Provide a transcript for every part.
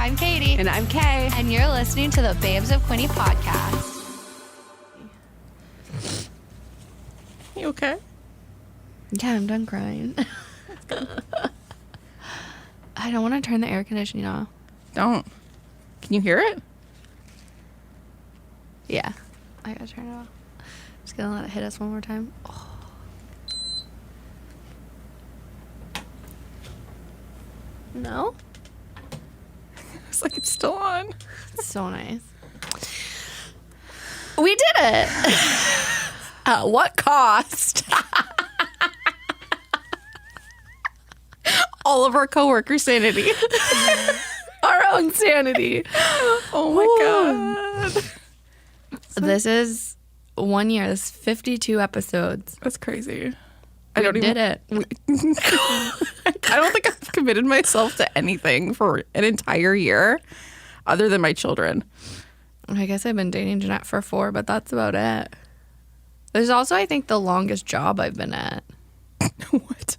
I'm Katie. And I'm Kay. And you're listening to the Babes of Quinte Podcast. You okay? Yeah, I'm done crying. I don't want to turn the air conditioning off. Don't. Can you hear it? Yeah. I gotta turn it off. Just gonna let it hit us one more time. Oh. No? It's like it's still on. It's so nice. We did it! At what cost? All of our coworker sanity. Our own sanity. Oh my God. This is 1 year. This is 52 episodes. That's crazy. I did it. I don't think I've committed myself to anything for an entire year other than my children. I guess I've been dating Jeanette for 4, but that's about it. There's also, I think, the longest job I've been at. What?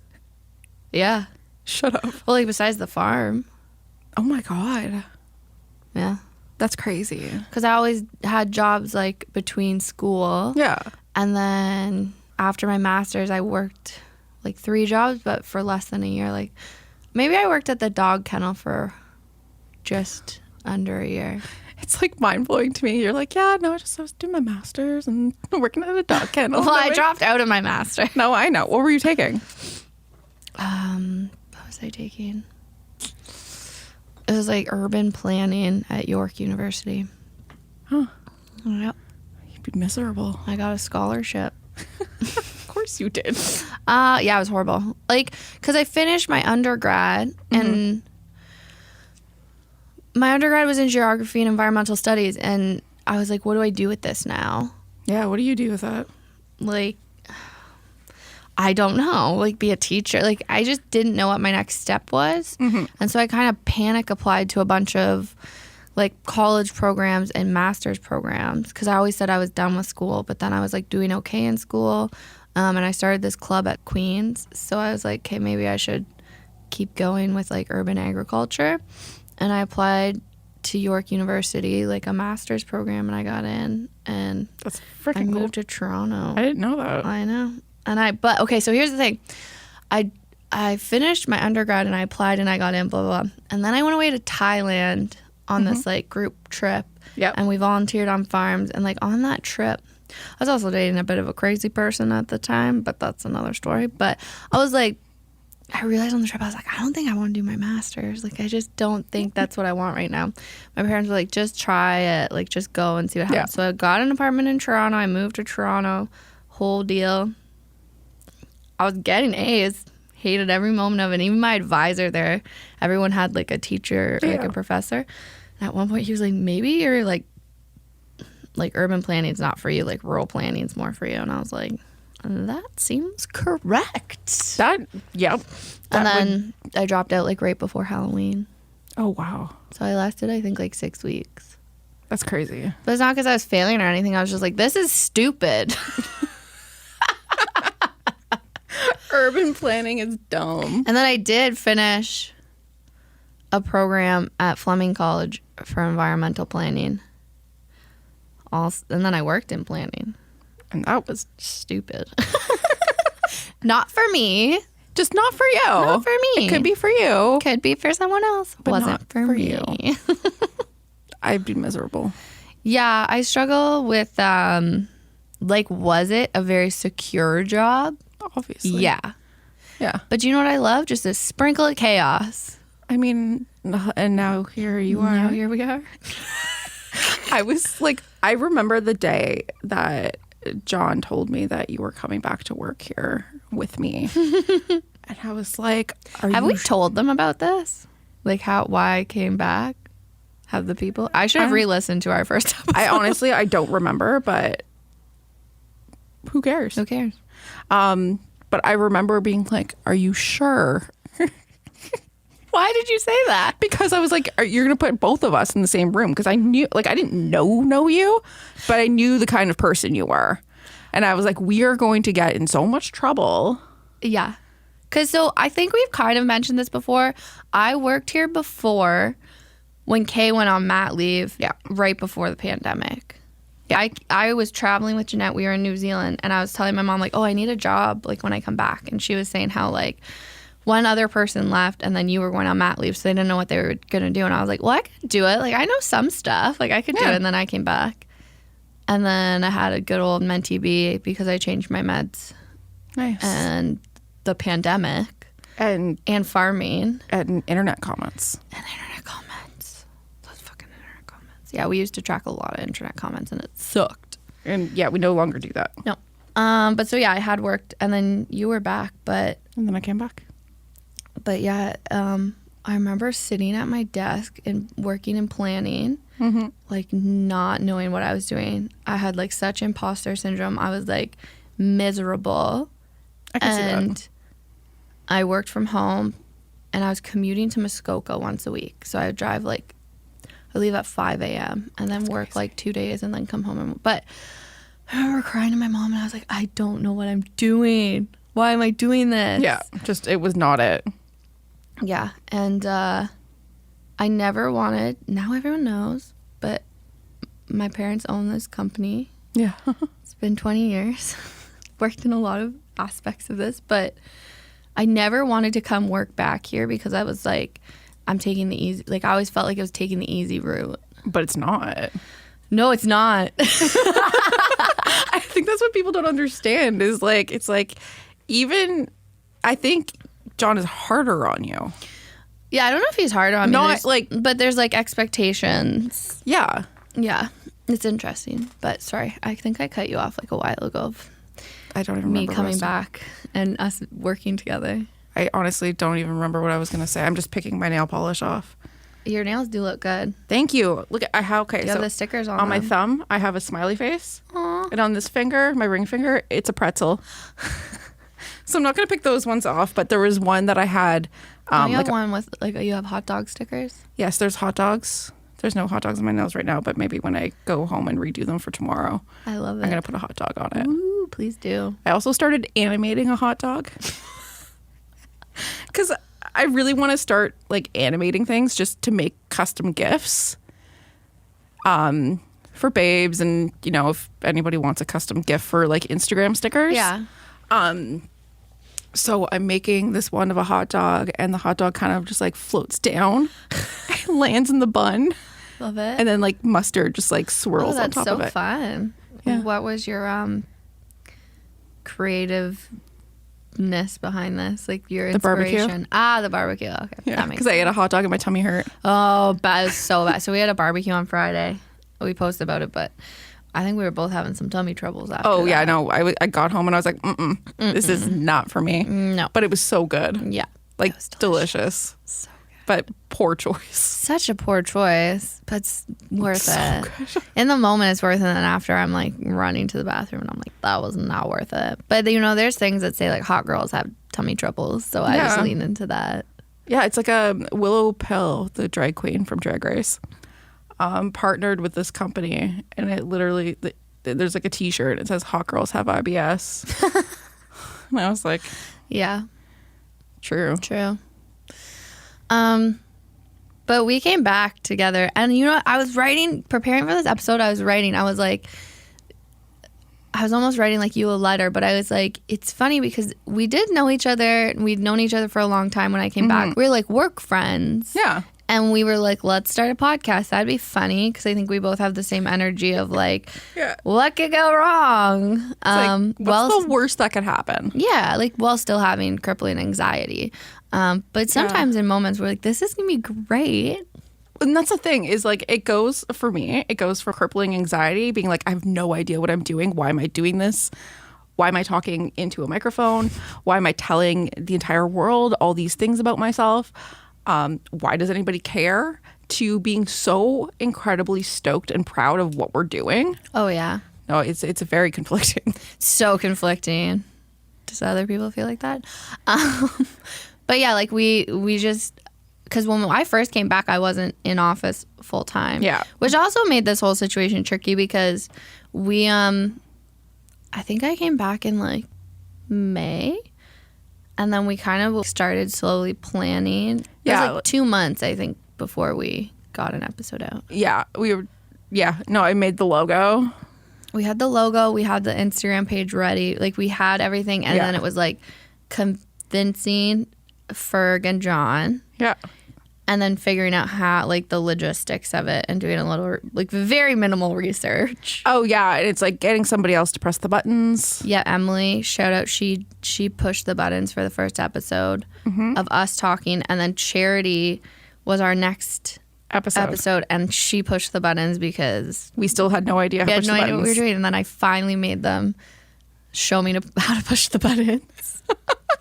Yeah. Shut up. Well, like, besides the farm. Oh my God. Yeah. That's crazy. Because I always had jobs, like, between school. Yeah. And then after my master's, I worked, like, 3 jobs, but for less than a year. Like, maybe I worked at the dog kennel for just under a year. It's like mind-blowing to me. You're like, yeah, no, I was doing my master's and working at a dog kennel. Well, I dropped out of my master. No, I know. What were you taking? What was I taking? It was like urban planning at York University. Huh. Yep. You'd be miserable. I got a scholarship. Of course you did. Yeah, it was horrible. Like, because I finished my undergrad and my undergrad was in geography and environmental studies, and I was like, what do I do with this now? Yeah, what do you do with that? Like, I don't know. Like, be a teacher. Like, I just didn't know what my next step was. And so I kind of panic applied to a bunch of, like, college programs and master's programs because I always said I was done with school, but then I was, like, doing okay in school. And I started this club at Queen's. So I was like, okay, maybe I should keep going with, like, urban agriculture. And I applied to York University, like a master's program, and I got in. And that's freaking I moved cool. to Toronto. I didn't know that. I know. But okay, so here's the thing. I finished my undergrad and I applied and I got in, blah, blah, blah. And then I went away to Thailand on this like group trip. Yep. And we volunteered on farms. And like on that trip, I was also dating a bit of a crazy person at the time, but that's another story. But I was like, I realized on the trip, I was like, I don't think I want to do my master's. Like, I just don't think that's what I want right now. My parents were like, just try it. Like, just go and see what happens. Yeah. So I got an apartment in Toronto. I moved to Toronto. Whole deal. I was getting A's. Hated every moment of it. Even my advisor there, everyone had like a teacher, like a professor. And at one point, he was like, maybe you're like urban planning's not for you. Like, rural planning's more for you. And I was like, that seems correct. Yep. And then I dropped out like right before Halloween. Oh, wow. So I lasted, I think, like 6 weeks. That's crazy. But it's not because I was failing or anything. I was just like, this is stupid. Urban planning is dumb. And then I did finish a program at Fleming College for environmental planning. And then I worked in planning. And that was Stupid. Not for me. just not for you. Not for me. It could be for you. Could be for someone else. But Wasn't not for for me. you. I'd be miserable. Yeah, I struggle with, like, was it a very secure job? Obviously. Yeah. Yeah. But you know what I love? Just a sprinkle of chaos. I mean, and now here you are. Now here we are. I was like, I remember the day that John told me that you were coming back to work here with me. And I was like, Have we told them about this? Like why I came back? Have the people? I should have re-listened to our first episode. I don't remember, but who cares? Who cares? But I remember being like, are you sure? Why did you say that? Because I was like, you're going to put both of us in the same room. Because I knew, like, I didn't know you, but I knew the kind of person you were. And I was like, we are going to get in so much trouble. Yeah. Because so I think we've kind of mentioned this before. I worked here before when Kay went on mat leave Yeah. right before the pandemic. I was traveling with Jeanette. We were in New Zealand, and I was telling my mom, like, oh, I need a job, like, when I come back. And she was saying how, like, one other person left, and then you were going on mat leave, so they didn't know what they were going to do. And I was like, well, I could do it. Like, I know some stuff. Like, I could do it. And then I came back. And then I had a good old mentee B because I changed my meds. Nice. And the pandemic. And farming. And internet comments. And internet comments. Those fucking internet comments. Yeah, we used to track a lot of internet comments, and it sucked. And yeah, we no longer do that. No. But so yeah, I had worked, and then you were back, but then I came back. But yeah, I remember sitting at my desk and working and planning, like not knowing what I was doing. I had like such imposter syndrome. I was like miserable. I can see that. I worked from home, and I was commuting to Muskoka once a week. So I would drive like, I leave at 5 a.m. and then work like 2 days and then come home. But I remember crying to my mom, and I was like, I don't know what I'm doing. Why am I doing this? Yeah, just it was not it. Yeah, and I never wanted, now everyone knows, but my parents own this company. Yeah. It's been 20 years. Worked in a lot of aspects of this, but I never wanted to come work back here because I was like, I'm taking the easy, like I always felt like I was taking the easy route. But it's not. No, it's not. I think that's what people don't understand is like, it's like, even, I think John is harder on you. Yeah, I don't know if he's harder on me. Not like, but there's like expectations. Yeah. Yeah, it's interesting. But sorry, I think I cut you off like a while ago of I don't even remember me coming back and us working together. I honestly don't even remember what I was going to say. I'm just picking my nail polish off. Your nails do look good. Thank you. Look at how, okay. You have the stickers on my them. thumb, I have a smiley face. Aww. And on this finger, my ring finger, it's a pretzel. So I'm not going to pick those ones off, but there was one that I had. You have one with, like, you have hot dog stickers? Yes, there's hot dogs. There's no hot dogs on my nails right now, but maybe when I go home and redo them for tomorrow, I love it. I'm going to put a hot dog on it. Ooh, please do. I also started animating a hot dog. Because I really want to start, like, animating things just to make custom gifts for babes. And, you know, if anybody wants a custom gift for, like, Instagram stickers. Yeah. So I'm making this one of a hot dog, and the hot dog kind of just like floats down and lands in the bun. Love it. And then like mustard just like swirls on top of it. That's so fun. Yeah. What was your creativeness behind this? Like your inspiration? The barbecue. Okay. Yeah, because I ate a hot dog and my tummy hurt. Oh, that was so bad. So we had a barbecue on Friday. We posted about it, but I think we were both having some tummy troubles after that. Yeah, no. I got home and I was like, this is not for me. No. But it was so good. Yeah. Like, delicious. So good. But poor choice. Such a poor choice, but it's worth So it. good. In the moment, it's worth it. And then after, I'm like running to the bathroom and I'm like, that was not worth it. But, you know, there's things that say like hot girls have tummy troubles. So I just lean into that. Yeah, it's like a Willow Pill, the drag queen from Drag Race. Partnered with this company, and it literally there's like a t-shirt and it says hot girls have IBS. And I was like, yeah, true. But we came back together, and you know, I was preparing for this episode. I was almost writing like you a letter, but I was like, it's funny because we did know each other, and we'd known each other for a long time. When I came back, we were like work friends. Yeah. And we were like, let's start a podcast. That'd be funny because I think we both have the same energy of like, what could go wrong? What's the worst that could happen? Yeah, like while still having crippling anxiety. But sometimes in moments we're like, this is going to be great. And that's the thing is like, it goes for crippling anxiety, being like, I have no idea what I'm doing. Why am I doing this? Why am I talking into a microphone? Why am I telling the entire world all these things about myself? Why does anybody care? To being so incredibly stoked and proud of what we're doing. Oh, yeah. No, it's very conflicting. So conflicting. Does other people feel like that? But yeah, like we just, because when I first came back, I wasn't in office full time. Yeah. Which also made this whole situation tricky because we, I think I came back in like May. And then we kind of started slowly planning. It was like 2 months, I think, before we got an episode out. Yeah, I made the logo. We had the logo, we had the Instagram page ready, like we had everything, and then it was like convincing Ferg and John. Yeah. And then figuring out how, like, the logistics of it and doing a little, like, very minimal research. Oh, yeah. And it's like getting somebody else to press the buttons. Yeah, Emily, shout out. She pushed the buttons for the first episode of us talking. And then Charity was our next episode. And she pushed the buttons because we still had no idea how to push the buttons. What we were doing. And then I finally made them show me how to push the buttons.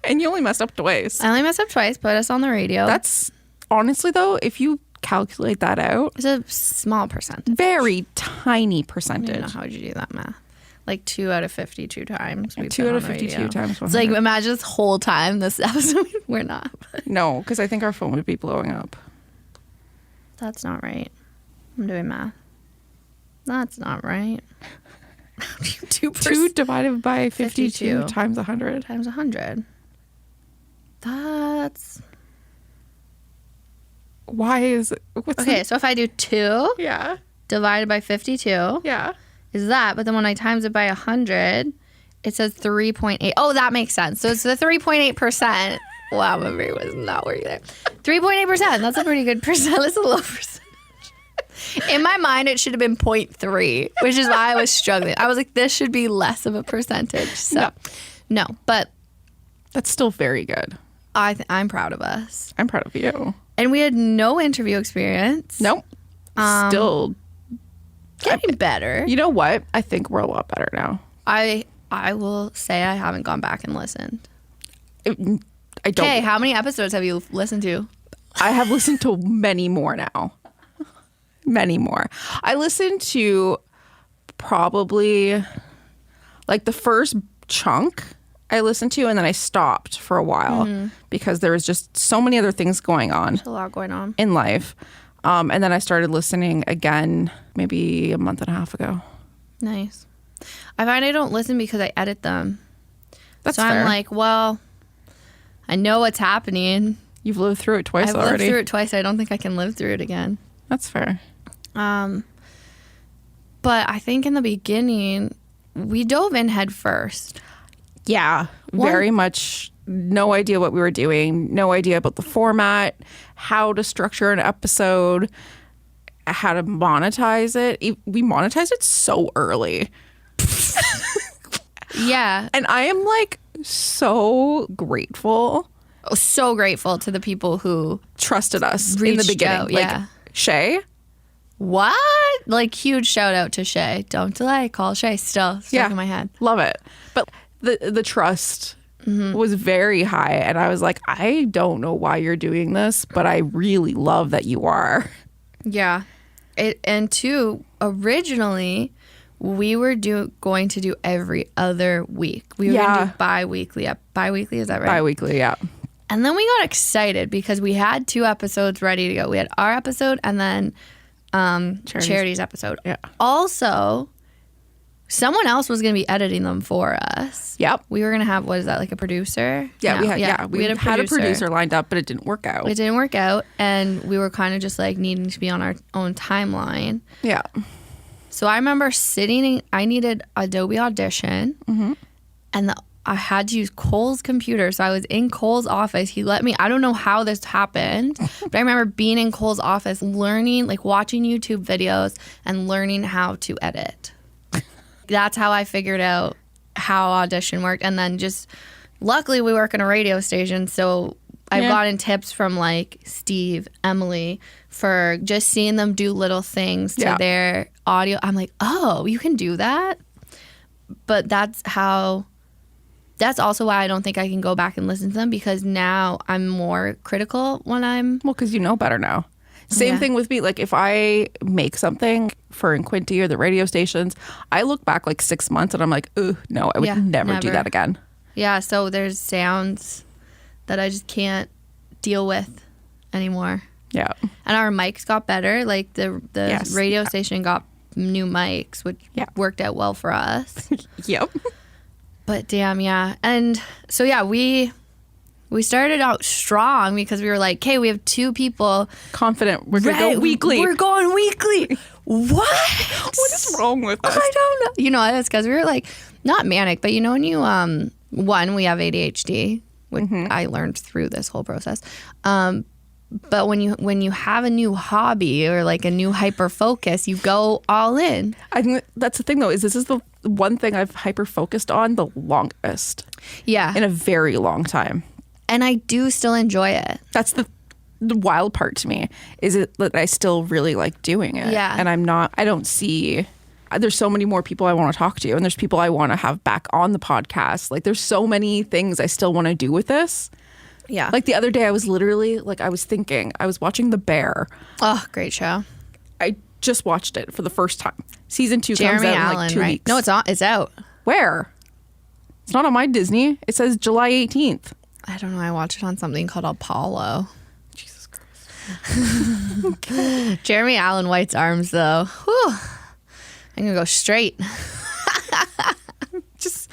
And you only messed up twice. I only messed up twice, put us on the radio. That's... Honestly, though, if you calculate that out... It's a small percentage. Very tiny I percentage. don't know how would you do that math. Like 2 out of 52 times. 2 out of 52 times. 100. It's like, imagine this whole time this episode. We're not. No, because I think our phone would be blowing up. That's not right. I'm doing math. That's not right. 2 divided by 52 times 100. Times 100. That's... Why is it? Okay, so if I do 2 divided by 52, is that, but then when I times it by 100, it says 3.8. Oh, that makes sense. So it's the 3.8%. Wow, my brain was not working there. 3.8%. That's a pretty good percent. That's a low percentage. In my mind, it should have been 0.3, which is why I was struggling. I was like, this should be less of a percentage. So, no, but that's still very good. I'm proud of us. I'm proud of you. And we had no interview experience. Nope. Still getting better. You know what? I think we're a lot better now. I will say I haven't gone back and listened. I don't. Okay, how many episodes have you listened to? I have listened to many more now. Many more. I listened to probably like the first chunk I listened to, and then I stopped for a while because there was just so many other things going on. There's a lot going on in life. And then I started listening again maybe a month and a half ago. Nice. I find I don't listen because I edit them. That's so fair. I'm like, well, I know what's happening. You've lived through it twice already. I've lived through it twice. I don't think I can live through it again. That's fair. But I think in the beginning, we dove in head first. Yeah, very much no idea what we were doing, no idea about the format, how to structure an episode, how to monetize it. We monetized it so early. Yeah. And I am like so grateful. So grateful to the people who trusted us in the beginning. Out, yeah. Like Shay. What? Like huge shout out to Shay. Don't delay. Call Shay. Still stuck in my head. Love it. But the trust was very high, and I was like, I don't know why you're doing this, but I really love that you are. Yeah. And two, originally we were going to do every other week. We were going to do bi-weekly. Bi-weekly, is that right? Bi-weekly, yeah. And then we got excited because we had 2 episodes ready to go. We had our episode and then Charity's episode. Yeah. Also, someone else was going to be editing them for us. Yep. We were going to have, what is that, like a producer? Yeah, no, we had a producer lined up, but it didn't work out. It didn't work out, and we were kind of just like needing to be on our own timeline. Yeah. So I remember I needed Adobe Audition, and I had to use Cole's computer. So I was in Cole's office. He let me, I don't know how this happened, but I remember being in Cole's office, learning, like watching YouTube videos and learning how to edit. That's how I figured out how Audition worked. And then just, luckily we work in a radio station, so I've gotten tips from like Steve, Emily, for just seeing them do little things to their audio. I'm like, oh, you can do that? But that's also why I don't think I can go back and listen to them, because now I'm more critical when I'm... Well, because you know better now. Same thing with me. Like if I make something for InQuinte or the radio stations, I look back like 6 months and I'm like, ooh, no, I would never do that again. Yeah, so there's sounds that I just can't deal with anymore. Yeah. And our mics got better. Like the radio station got new mics, which worked out well for us. Yep. But damn, yeah. And so, yeah, we We started out strong because we were like, okay, we have 2 people. Confident. We're going to go weekly. We're going weekly. What? What is wrong with us? I don't know. You know, it's because we were like, not manic, but you know when you, one, we have ADHD, which I learned through this whole process. But when you have a new hobby or like a new hyper focus, you go all in. I think that's the thing though, is this is the one thing I've hyper focused on the longest. Yeah. In a very long time. And I do still enjoy it. That's the wild part to me, is it that I still really like doing it. Yeah. And I don't see, there's so many more people I want to talk to, and there's people I want to have back on the podcast. Like there's so many things I still want to do with this. Yeah. Like the other day I was literally like, I was watching The Bear. Oh, great show. I just watched it for the first time. Season 2 Jeremy comes out Allen, in like 2 right? weeks. No, it's not. It's out. Where? It's not on my Disney. It says July 18th. I don't know. I watched it on something called Apollo. Jesus Christ. Jeremy Allen White's arms, though. Whew. I'm going to go straight. Just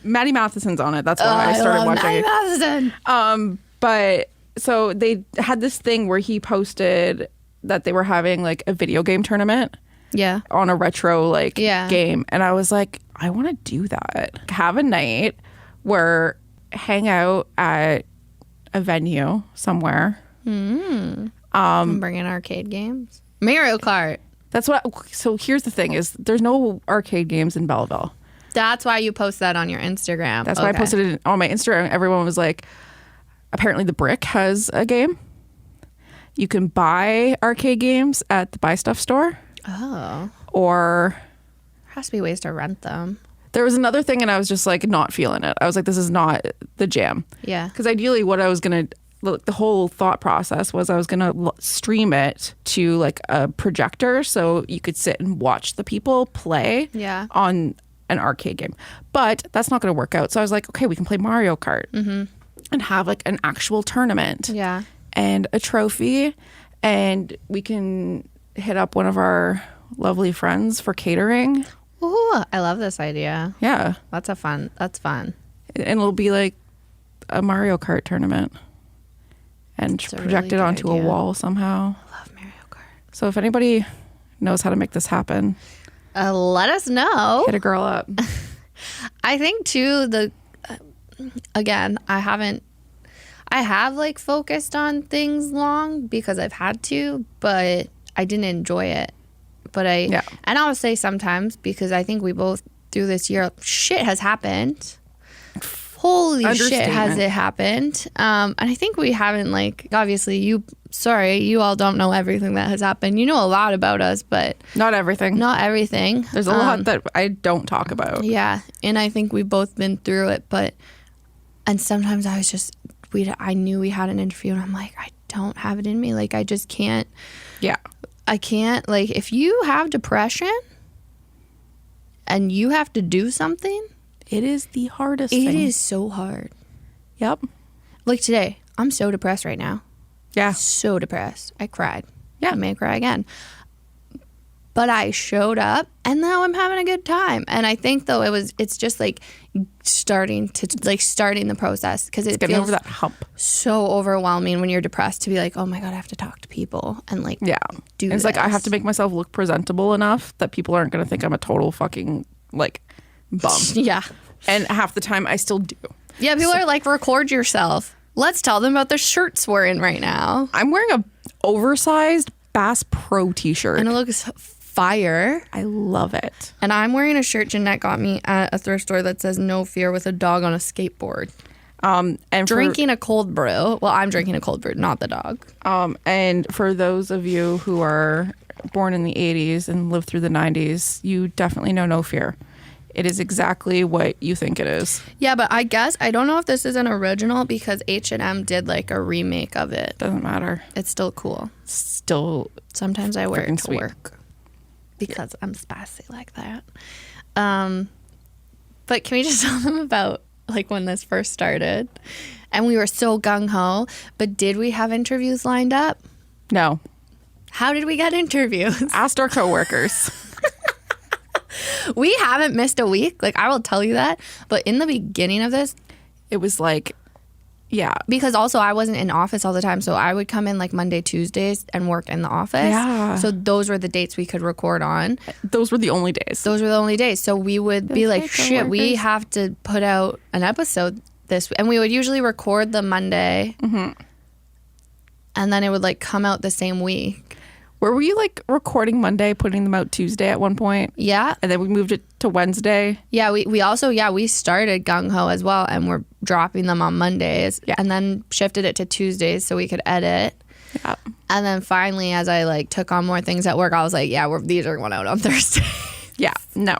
Maddie Matheson's on it. That's why I started watching Maddie it. Matheson. But so they had this thing where he posted that they were having like a video game tournament. Yeah. On a retro Yeah. game. And I was like, I want to do that. Have a night where hang out at a venue somewhere. I'm bringing arcade games. Mario Kart. That's what. So here's the thing: is there's no arcade games in Belleville. That's why you post that on your Instagram. That's why I posted it on my Instagram. Everyone was like, apparently the Brick has a game. You can buy arcade games at the Buy Stuff store. Oh. Or There has to be ways to rent them. there was another thing, and I was just like not feeling it. I was like, this is not the jam. Yeah. Because ideally, what I was gonna. The whole thought process was I was going to stream it to like a projector so you could sit and watch the people play on an arcade game. But that's not going to work out. So I was like, okay, we can play Mario Kart and have like an actual tournament and a trophy. And we can hit up one of our lovely friends for catering. Ooh, I love this idea. Yeah. That's fun. And it'll be like a Mario Kart tournament. And project it onto a wall somehow. I love Mario Kart. So if anybody knows how to make this happen, let us know. hit a girl up. I think too, again, I have like focused on things long because I've had to, but I didn't enjoy it. But and I'll say sometimes, because I think we both through this year, shit has happened. Holy shit, has it happened? And I think we haven't, like, obviously you all don't know everything that has happened. You know a lot about us, but Not everything. There's a lot that I don't talk about. Yeah, and I think we've both been through it, and sometimes I was just, I knew we had an interview and I'm like, I don't have it in me. Like, I just can't. Yeah. I can't, like, if you have depression and you have to do something. It is the hardest thing. It is so hard. Yep. Like today, I'm so depressed right now. Yeah. So depressed. I cried. Yeah. I may cry again. But I showed up and now I'm having a good time. And I think though it's just like starting the process, because it getting feels over that hump. So overwhelming when you're depressed to be like, oh my God, I have to talk to people and like do it's this. like I have to make myself look presentable enough that people aren't going to think I'm a total fucking like bum. Yeah. And half the time I still do. Yeah, people are like, record yourself. Let's tell them about the shirts we're in right now. I'm wearing a oversized Bass Pro t-shirt. And it looks fire. I love it. And I'm wearing a shirt Jeanette got me at a thrift store that says "No Fear" with a dog on a skateboard. And drinking a cold brew. Well, I'm drinking a cold brew, not the dog. And for those of you who are born in the 80s and lived through the 90s, you definitely know No Fear. It is exactly what you think it is. Yeah, but I guess, I don't know if this is an original because H&M did like a remake of it. Doesn't matter. It's still cool. Still. Sometimes I wear it to sweet. work because I'm spicy like that. But can we just tell them about like when this first started? And we were so gung-ho, but did we have interviews lined up? No. How did we get interviews? Asked our coworkers. We haven't missed a week. Like, I will tell you that. But in the beginning of this, it was like, Yeah. Because also I wasn't in office all the time. So I would come in like Monday, Tuesdays and work in the office. Yeah. So those were the dates we could record on. Those were the only days. So we would be like, shit, we have to put out an episode this week. And we would usually record the Monday. Mm-hmm. And then it would like come out the same week. Were you like recording Monday, putting them out Tuesday at one point? Yeah. And then we moved it to Wednesday? Yeah, we also, we started Gung Ho as well, and we're dropping them on Mondays. Yeah. And then shifted it to Tuesdays so we could edit. Yeah. And then finally, as I like took on more things at work, I was like, these are going out on Thursday. Yeah, no.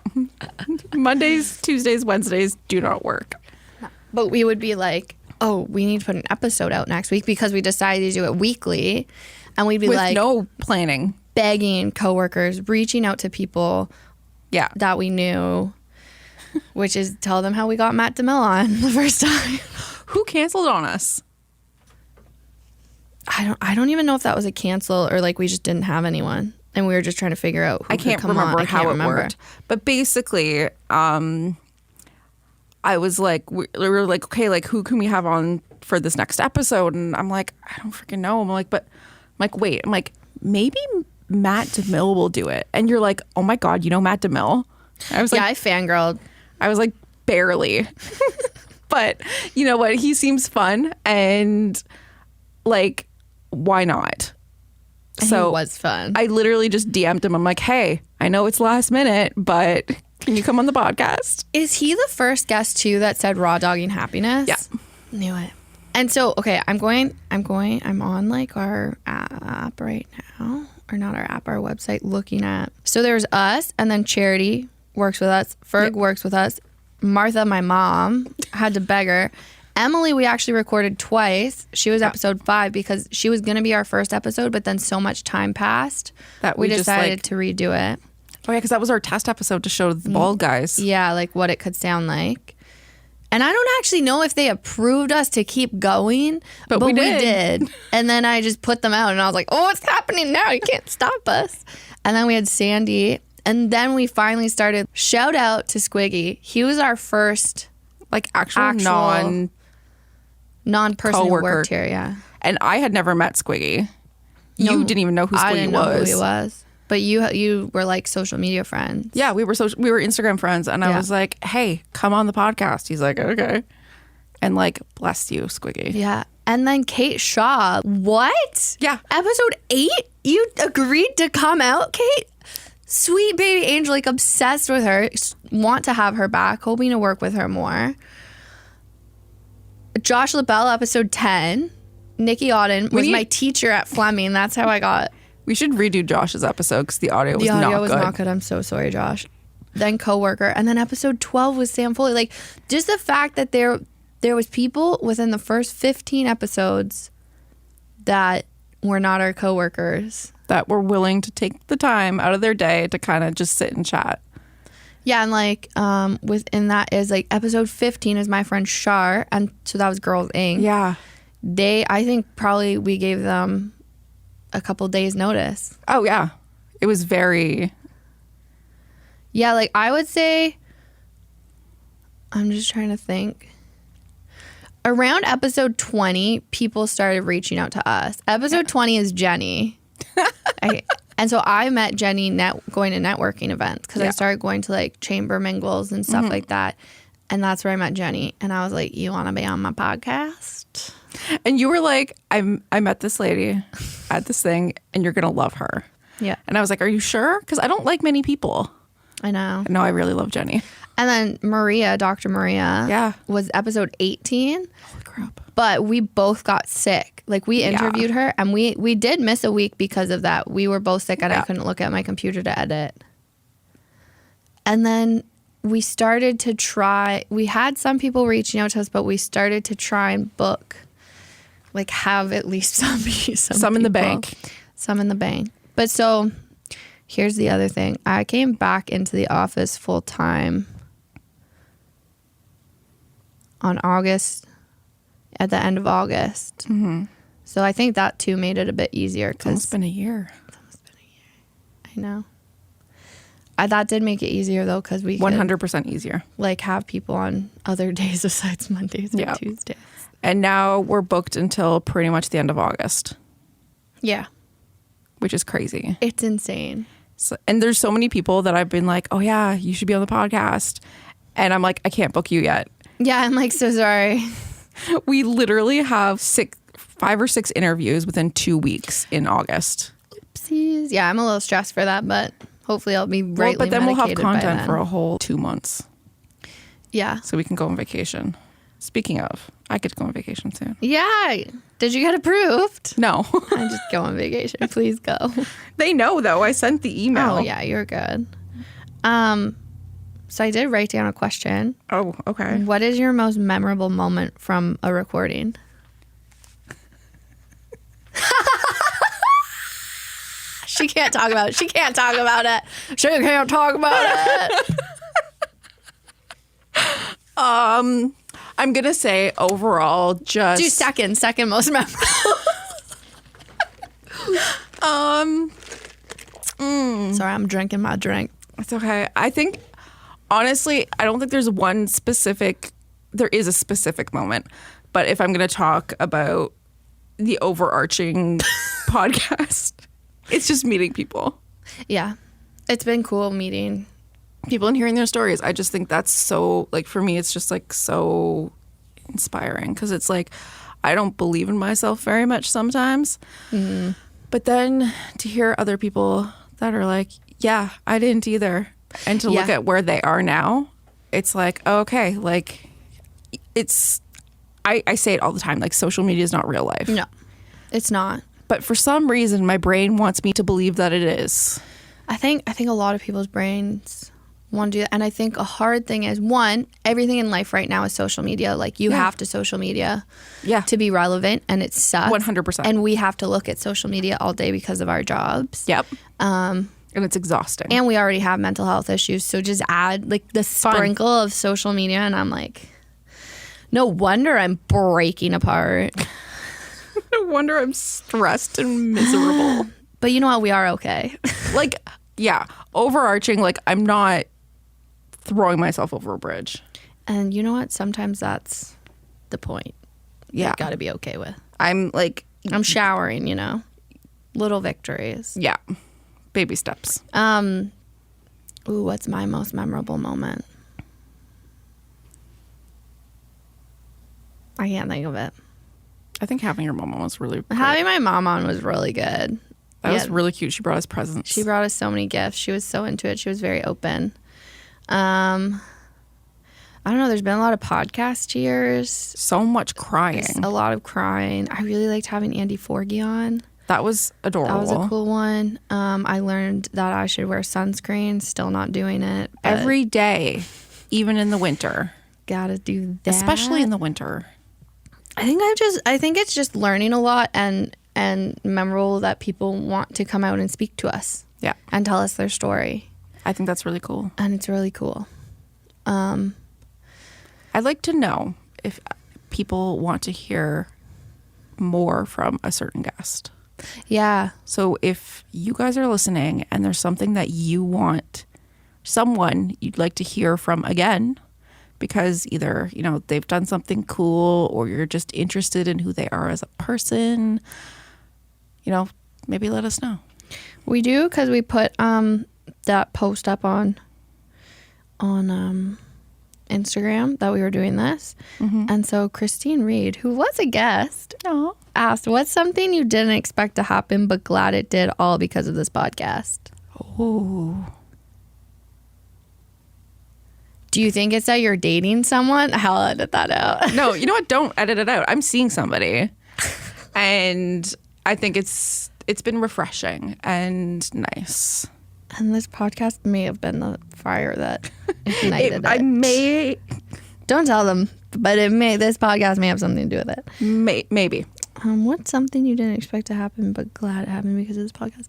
Mondays, Tuesdays, Wednesdays do not work. But we would be like, oh, we need to put an episode out next week because we decided to do it weekly. And we'd be With like, no planning, begging coworkers, reaching out to people that we knew, which is tell them how we got Matt DeMille on the first time. Who canceled on us? I don't even know if that was a cancel or like we just didn't have anyone and we were just trying to figure out who I can't could come remember on. how it worked. But basically, I was like, we were like, okay, like who can we have on for this next episode? And I'm like, I don't freaking know. I'm like, wait. I'm like, maybe Matt DeMille will do it. And you're like, oh my God, you know Matt DeMille? I was like, I fangirled. I was like, barely. But you know what? He seems fun. And like, why not? So it was fun. I literally just DM'd him. I'm like, hey, I know it's last minute, but can you come on the podcast? Is he the first guest too that said raw dogging happiness? Yeah. Knew it. And so, okay, I'm on like our app right now, or not our app, our website, looking at. So there's us, and then Charity works with us. Ferg works with us. Martha, my mom, had to beg her. Emily, we actually recorded twice. She was episode 5 because she was going to be our first episode, but then so much time passed that we just decided to redo it. Oh yeah, because that was our test episode to show the bald guys. Yeah, like what it could sound like. And I don't actually know if they approved us to keep going, but we did. And then I just put them out and I was like, oh, it's happening now. You can't stop us. And then we had Sandy. And then we finally started. Shout out to Squiggy. He was our first like actual non-person who worked here, yeah. And I had never met Squiggy. You didn't even know who Squiggy was. I didn't know who he was. But you were like social media friends. Yeah, we were Instagram friends, and I was like, "Hey, come on the podcast." He's like, "Okay," and like, bless you, Squiggy. Yeah, and then Kate Shaw. What? Yeah, episode 8. You agreed to come out, Kate. Sweet baby angel, like obsessed with her. Want to have her back. Hoping to work with her more. Josh LaBelle, episode 10. Nikki Auden was my teacher at Fleming. That's how I got. We should redo Josh's episode because the audio was not good. I'm so sorry, Josh. Then coworker, and then episode 12 was Sam Foley. Like just the fact that there was people within the first 15 episodes that were not our coworkers that were willing to take the time out of their day to kind of just sit and chat. Yeah, and like within that is like episode 15 is my friend Shar, and so that was Girls Inc. Yeah, I think probably we gave them a couple days notice. Oh yeah, it was very. Yeah, like I would say. I'm just trying to think. Around episode 20, people started reaching out to us. Episode 20 is Jenny. And so I met Jenny going to networking events because I started going to like chamber mingles and stuff like that. And that's where I met Jenny. And I was like, you want to be on my podcast? And you were like, I met this lady at this thing and you're going to love her. Yeah. And I was like, are you sure? Because I don't like many people. I know. No, I really love Jenny. And then Maria, Dr. Maria, was episode 18. Holy crap. But we both got sick. Like we interviewed her and we did miss a week because of that. We were both sick and I couldn't look at my computer to edit. And then we started to try, we had some people reaching out to us, but we started to try and book, like have at least some in the bank. Some in the bank. But so here's the other thing. I came back into the office full time on August, at the end of August. Mm-hmm. So I think that too made it a bit easier. It's almost been a year. I know. That did make it easier though, because we 100% easier. Like have people on other days besides Mondays and Tuesdays. And now we're booked until pretty much the end of August. Yeah. Which is crazy. It's insane. So, and there's so many people that I've been like, oh yeah, you should be on the podcast. And I'm like, I can't book you yet. Yeah, I'm like, so sorry. We literally have 5 or 6 interviews within 2 weeks in August. Oopsies. Yeah, I'm a little stressed for that, but hopefully I'll be rightly but then we'll have medicated content by then. for a whole 2 months. Yeah. So we can go on vacation. Speaking of, I get to go on vacation soon. Yeah. Did you get approved? No. I just go on vacation. Please go. They know, though. I sent the email. Oh, yeah, you're good. So I did write down a question. Oh, okay. What is your most memorable moment from a recording? She can't talk about it. She can't talk about it. She can't talk about it. I'm going to say overall just... Do second most memorable. Sorry, I'm drinking my drink. It's okay. I think, honestly, I don't think there's one specific... There is a specific moment. But if I'm going to talk about the overarching podcast, it's just meeting people. Yeah. It's been cool meeting people and hearing their stories. I just think that's so, like, for me, it's just like so inspiring because it's like I don't believe in myself very much sometimes. Mm-hmm. But then to hear other people that are like, yeah, I didn't either. And to look at where they are now, it's like, oh, okay, like it's, I say it all the time, like social media is not real life. No, it's not. But for some reason, my brain wants me to believe that it is. I think a lot of people's brains want to do that. And I think a hard thing is, one, everything in life right now is social media. Like you have to social media to be relevant, and it sucks. 100%. And we have to look at social media all day because of our jobs. Yep. And it's exhausting. And we already have mental health issues. So just add like the sprinkle of social media, and I'm like, no wonder I'm breaking apart. No wonder I'm stressed and miserable. But you know what? We are okay. Like, yeah, overarching, like I'm not throwing myself over a bridge. And you know what? Sometimes that's the point. Yeah. You got to be okay with. I'm showering, you know, little victories. Yeah. Baby steps. What's my most memorable moment? I can't think of it. I think having your mom on was really great. Having my mom on was really good. That was really cute. She brought us presents. She brought us so many gifts. She was so into it. She was very open. I don't know. There's been a lot of podcast years. So much crying. A lot of crying. I really liked having Andy Forgy on. That was adorable. That was a cool one. I learned that I should wear sunscreen. Still not doing it. Every day, even in the winter. Gotta do that. Especially in the winter. I think it's just learning a lot and memorable that people want to come out and speak to us. Yeah. And tell us their story. I think that's really cool. And it's really cool. I'd like to know if people want to hear more from a certain guest. Yeah. So if you guys are listening and there's something that you want, someone you'd like to hear from again, because either, you know, they've done something cool or you're just interested in who they are as a person, you know, maybe let us know. We do, because we put that post up on Instagram that we were doing this. Mm-hmm. And so Christine Reed, who was a guest, asked, what's something you didn't expect to happen but glad it did, all because of this podcast? Oh. Do you think it's that you're dating someone? I'll edit that out. No, you know what? Don't edit it out. I'm seeing somebody. And I think it's been refreshing and nice. And this podcast may have been the fire that ignited it. I may... Don't tell them, but this podcast may have something to do with it. Maybe. What's something you didn't expect to happen but glad it happened because of this podcast?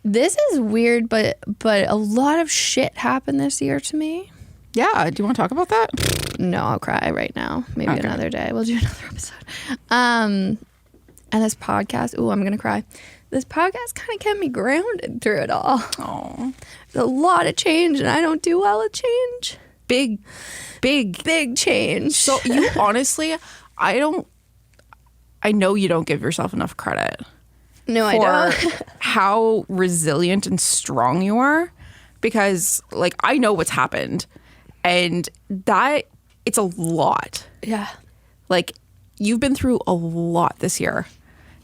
This is weird, but a lot of shit happened this year to me. Yeah. Do you want to talk about that? No, I'll cry right now. Maybe another day. We'll do another episode. And this podcast, I'm going to cry. This podcast kind of kept me grounded through it all. Oh. There's a lot of change, and I don't do well at change. big change. So you honestly, I know you don't give yourself enough credit. No, I don't. How resilient and strong you are, because like I know what's happened, and that it's a lot. Yeah. Like you've been through a lot this year,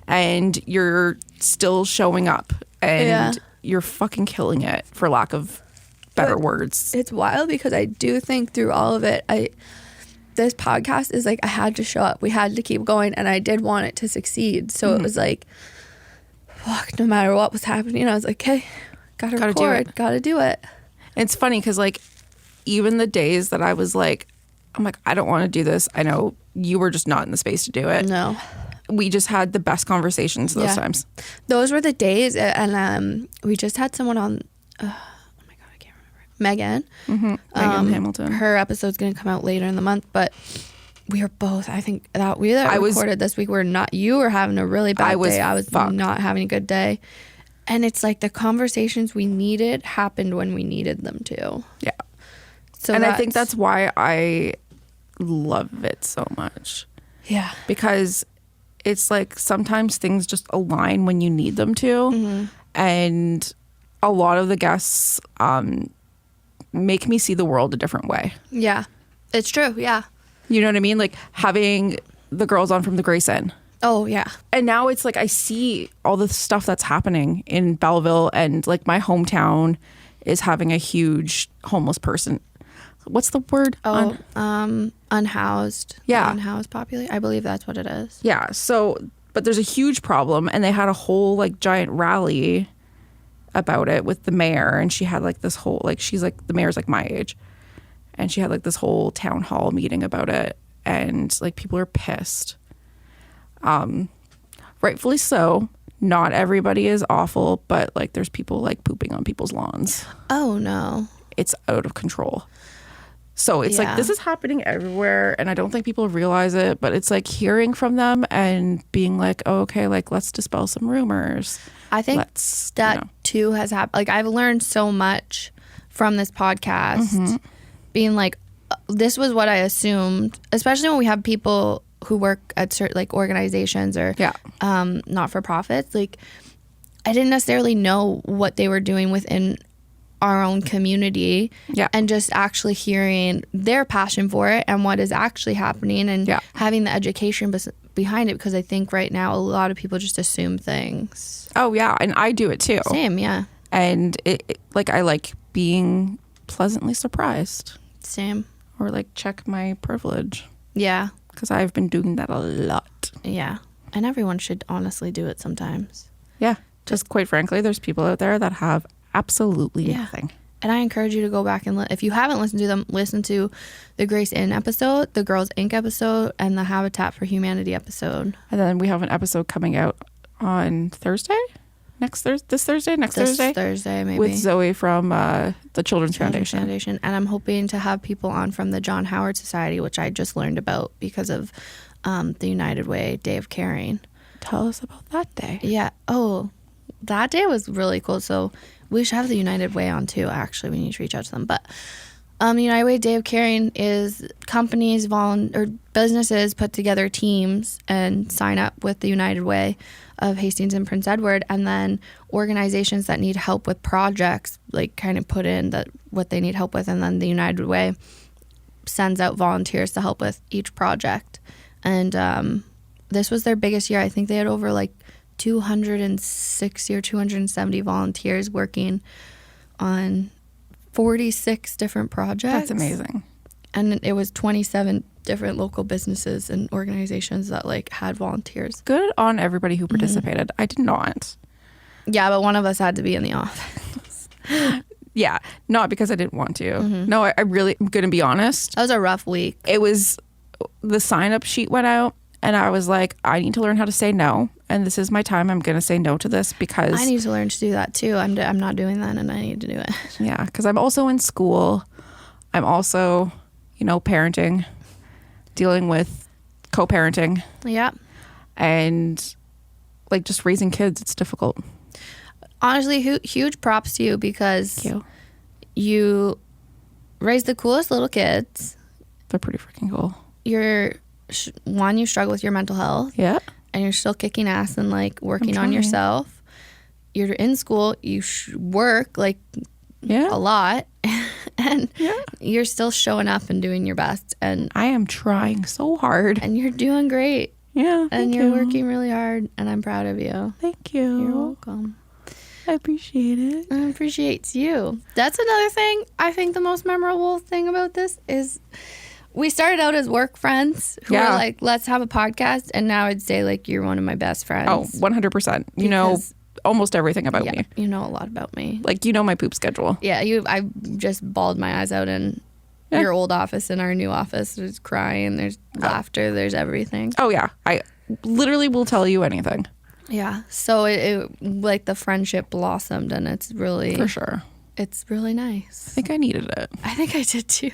and you're still showing up, and you're fucking killing it, for lack of better words. It's wild because I do think through all of it, this podcast is like I had to show up. We had to keep going, and I did want it to succeed. So it was like, fuck, no matter what was happening, I was like, okay, gotta record, gotta do it. And it's funny because like even the days that I was like, I'm like, I don't want to do this. I know you were just not in the space to do it. No. We just had the best conversations those times. Those were the days, and we just had someone on. Oh my god, I can't remember. Megan. Megan Hamilton. Her episode's gonna come out later in the month, but we are both. I think that we recorded this week. You were having a really bad day. I was not having a good day, and it's like the conversations we needed happened when we needed them to. Yeah. So and I think that's why I love it so much. Yeah. Because it's like sometimes things just align when you need them to. And a lot of the guests make me see the world a different way. Yeah. It's true. Yeah. You know what I mean? Like having the girls on from the Grace Inn. Oh, yeah. And now it's like I see all the stuff that's happening in Belleville, and like my hometown is having a huge homeless person. What's the word? Unhoused. Yeah. Unhoused population. I believe that's what it is. Yeah. So, but there's a huge problem, and they had a whole like giant rally about it with the mayor, and she had like this whole, like, she's like, the mayor's like my age, and she had like this whole town hall meeting about it, and like people are pissed. Rightfully so. Not everybody is awful, but like there's people like pooping on people's lawns. Oh no. It's out of control. So it's like this is happening everywhere, and I don't think people realize it, but it's like hearing from them and being like, oh, okay, like let's dispel some rumors. I think too has happened. Like I've learned so much from this podcast, being like, this was what I assumed, especially when we have people who work at certain like organizations or not for profits. Like I didn't necessarily know what they were doing within our own community, and just actually hearing their passion for it and what is actually happening, and having the education behind it, because I think right now a lot of people just assume things. Oh yeah, and I do it too. Same, yeah. And it like I like being pleasantly surprised. Same. Or like check my privilege. Yeah. Because I've been doing that a lot. Yeah. And everyone should honestly do it sometimes. Yeah. Just quite frankly, there's people out there that have absolutely nothing. And I encourage you to go back and if you haven't listened to them, listen to the Grace Inn episode, the Girls Inc. episode, and the Habitat for Humanity episode. And then we have an episode coming out on Thursday? This Thursday, maybe. With Zoe from the Children's Foundation. And I'm hoping to have people on from the John Howard Society, which I just learned about because of the United Way Day of Caring. Tell us about that day. Yeah. Oh, that day was really cool. So we should have the United Way on too. Actually, we need to reach out to them. But United Way Day of Caring is companies, or businesses put together teams and sign up with the United Way of Hastings and Prince Edward, and then organizations that need help with projects like kind of put in what they need help with, and then the United Way sends out volunteers to help with each project. And this was their biggest year. I think they had over like 260 or 270 volunteers working on 46 different projects. That's amazing. And it was 27 different local businesses and organizations that like had volunteers. Good on everybody who participated. I did not. Yeah, but one of us had to be in the office. Yeah, not because I didn't want to. No, I really, I'm going to be honest. That was a rough week. It was, the sign-up sheet went out, and I was like, I need to learn how to say no. And this is my time. I'm going to say no to this because I need to learn to do that too. I'm not doing that, and I need to do it. Yeah, because I'm also in school. I'm also, parenting, dealing with co-parenting. Yeah. And like just raising kids, it's difficult. Honestly, huge props to you because you raised the coolest little kids. They're pretty freaking cool. You struggle with your mental health. Yeah. And you're still kicking ass and like working on yourself. You're in school. You work like a lot. And you're still showing up and doing your best. And I am trying so hard. And you're doing great. Yeah. And you're working really hard. And I'm proud of you. Thank you. You're welcome. I appreciate it. I appreciate you. That's another thing. I think the most memorable thing about this is we started out as work friends who were like, let's have a podcast. And now I'd say like you're one of my best friends. Oh, 100%. You know almost everything about me. You know a lot about me. Like, you know my poop schedule. Yeah, I just bawled my eyes out in your old office and our new office. There's crying, there's laughter, there's everything. Oh, yeah. I literally will tell you anything. Yeah. So it like the friendship blossomed, and it's really... For sure. It's really nice. I think I needed it. I think I did too.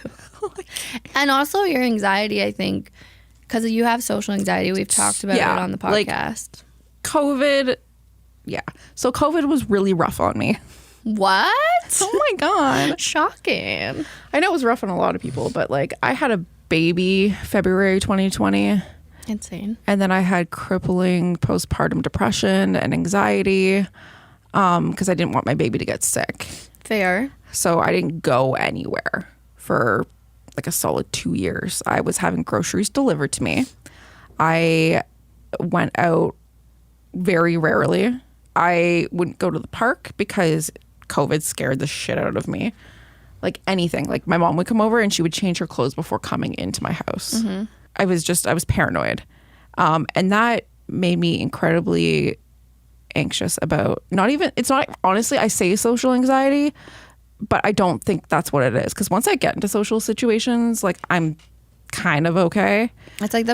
And also your anxiety, I think, because you have social anxiety. We've talked about it on the podcast. Like, COVID... Yeah. So COVID was really rough on me. What? Oh my God. Shocking. I know it was rough on a lot of people, but like I had a baby February 2020. Insane. And then I had crippling postpartum depression and anxiety because I didn't want my baby to get sick. Fair. So I didn't go anywhere for like a solid 2 years. I was having groceries delivered to me. I went out very rarely. I wouldn't go to the park because COVID scared the shit out of me. Like anything. Like my mom would come over and she would change her clothes before coming into my house. Mm-hmm. I was paranoid. And that made me incredibly anxious about honestly, I say social anxiety, but I don't think that's what it is. Because once I get into social situations, like I'm kind of okay. It's like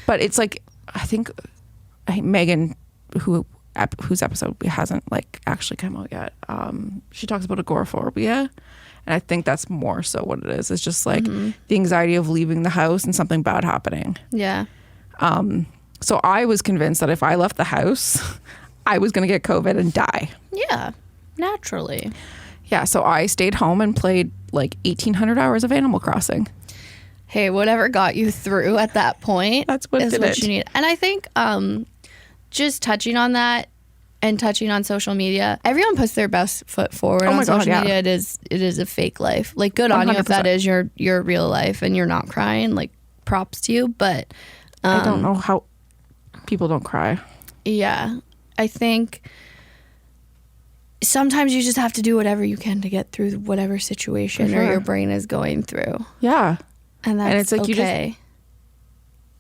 but it's like, I think Megan, whose episode hasn't like actually come out yet, she talks about agoraphobia, and I think that's more so what it is. It's just like the anxiety of leaving the house and something bad happening. Yeah. So I was convinced that if I left the house, I was going to get COVID and die. Yeah, naturally. Yeah, so I stayed home and played like 1,800 hours of Animal Crossing. Hey, whatever got you through at that point, that's what is what you need. And I think just touching on that and touching on social media, everyone puts their best foot forward on social media. It is a fake life. Like, good 100%. On you if that is your real life and you're not crying. Like, props to you. But I don't know how people don't cry. Yeah, I think sometimes you just have to do whatever you can to get through whatever situation or your brain is going through. Yeah. And it's like okay.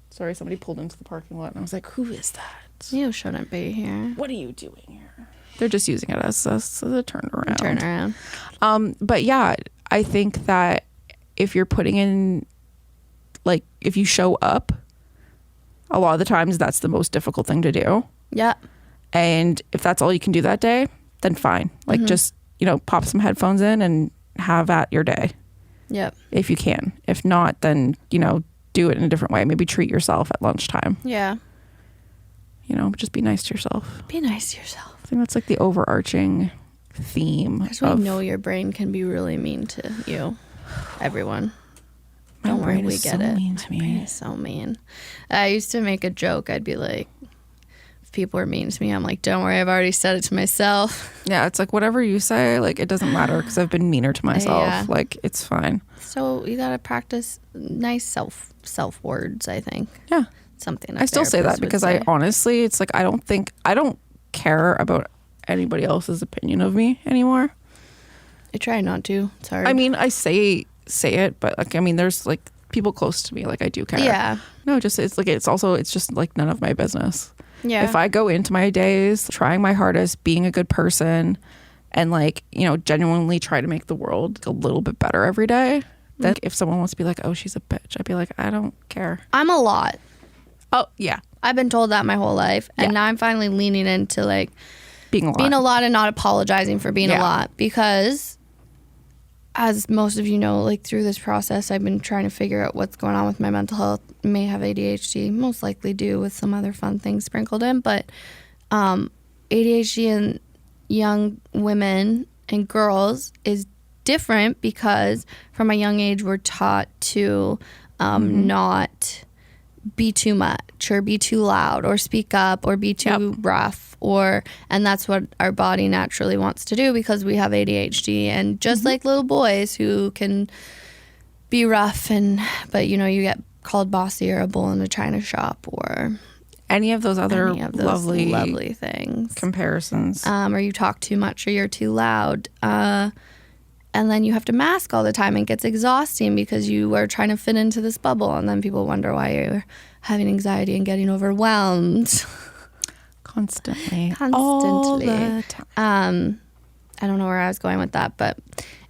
Sorry, somebody pulled into the parking lot and I was like, who is that? You shouldn't be here. What are you doing here? They're just using it as a turnaround. But yeah, I think that if you're putting in, like, if you show up, a lot of the times that's the most difficult thing to do. Yeah. And if that's all you can do that day, then fine. Like, just, pop some headphones in and have at your day. Yep. If you can. If not, then, do it in a different way. Maybe treat yourself at lunchtime. Yeah. Just be nice to yourself. Be nice to yourself. I think that's like the overarching theme. Because we know your brain can be really mean to you. Everyone. Don't worry, we get it. My brain is so mean. I used to make a joke. I'd be like, if people are mean to me, I'm like, don't worry, I've already said it to myself. Yeah, it's like whatever you say, like it doesn't matter because I've been meaner to myself. Yeah. Like it's fine. So you gotta practice nice self words, I think. Yeah. Something I still say that because I honestly, it's like I don't care about anybody else's opinion of me anymore. I try not to. It's hard. I mean, I say it, but like, I mean, there's like people close to me, like I do care. Yeah. No, it's just like none of my business. Yeah. If I go into my days trying my hardest, being a good person, and like, genuinely try to make the world a little bit better every day, then if someone wants to be like, oh, she's a bitch, I'd be like, I don't care. I'm a lot. Oh, yeah. I've been told that my whole life. And now I'm finally leaning into like being a lot and not apologizing for being a lot. Because as most of you know, like through this process, I've been trying to figure out what's going on with my mental health. May have ADHD, most likely do with some other fun things sprinkled in. But ADHD in young women and girls is different because from a young age we're taught to not be too much or be too loud or speak up or be too rough, and that's what our body naturally wants to do because we have ADHD, and just like little boys who can be rough but you get called bossy or a bull in a china shop or any of those other lovely things, comparisons, or you talk too much or you're too loud, and then you have to mask all the time. It gets exhausting because you are trying to fit into this bubble, and then people wonder why you're having anxiety and getting overwhelmed. Constantly. All the time. I don't know where I was going with that, but